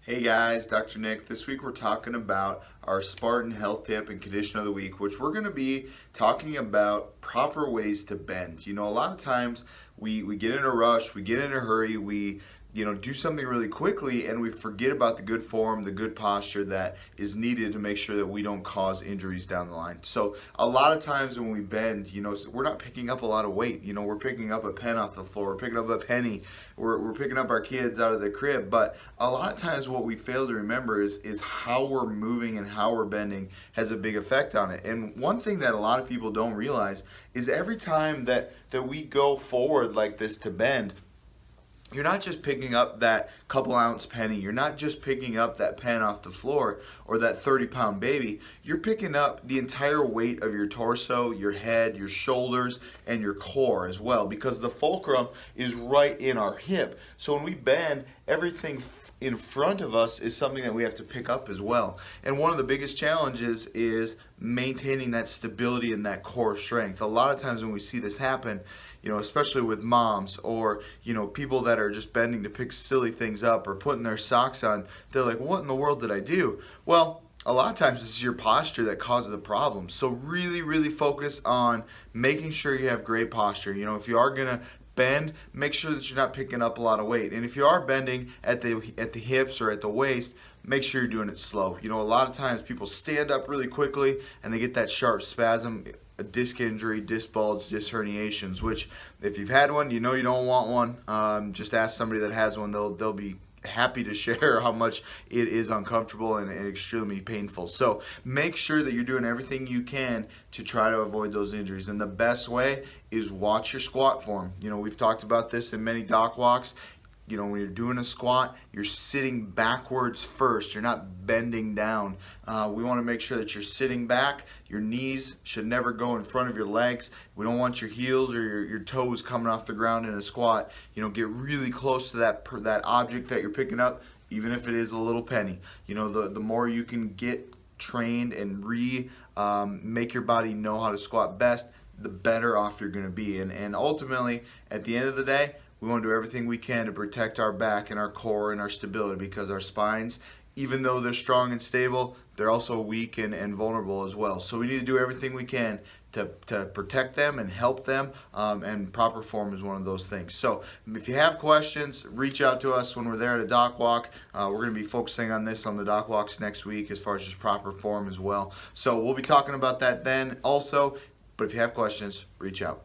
Hey guys, Dr. Nick. This week we're talking about our Spartan health tip and condition of the week, which we're going to be talking about proper ways to bend. A lot of times we get in a rush, we get in a hurry, we do something really quickly and we forget about the good form, the good posture that is needed to make sure that we don't cause injuries down the line. So a lot of times when we bend, we're not picking up a lot of weight. We're picking up a pen off the floor, we're picking up a penny, we're picking up our kids out of the crib. But a lot of times what we fail to remember is how we're moving and how we're bending has a big effect on it. And one thing that a lot of people don't realize is every time that we go forward like this to bend, you're not just picking up that couple ounce penny. You're not just picking up that pen off the floor or that 30-pound baby. You're picking up the entire weight of your torso, your head, your shoulders, and your core as well, because the fulcrum is right in our hip. So when we bend, everything in front of us is something that we have to pick up as well. And one of the biggest challenges is maintaining that stability and that core strength. A lot of times when we see this happen, especially with moms or, people that are just bending to pick silly things up or putting their socks on, they're like, what in the world did I do? Well, a lot of times it's your posture that causes the problem. So really, really focus on making sure you have great posture. If you are gonna bend, make sure that you're not picking up a lot of weight. And if you are bending at the hips or at the waist, make sure you're doing it slow. A lot of times people stand up really quickly and they get that sharp spasm, a disc injury, disc bulge, disc herniations, which if you've had one, you don't want one. Just ask somebody that has one. They'll be happy to share how much it is uncomfortable and extremely painful. So make sure that you're doing everything you can to try to avoid those injuries. And the best way is watch your squat form. We've talked about this in many doc walks. When you're doing a squat, you're sitting backwards first. You're not bending down. We want to make sure that you're sitting back. Your knees should never go in front of your legs. We don't want your heels or your toes coming off the ground in a squat. Get really close to that object that you're picking up, even if it is a little penny. The more you can get trained and make your body know how to squat best, the better off you're going to be. And ultimately, at the end of the day, we want to do everything we can to protect our back and our core and our stability, because our spines, even though they're strong and stable, they're also weak and vulnerable as well. So we need to do everything we can to protect them and help them, and proper form is one of those things. So if you have questions, reach out to us when we're there at a doc walk. We're going to be focusing on this on the doc walks next week as far as just proper form as well. So we'll be talking about that then also, but if you have questions, reach out.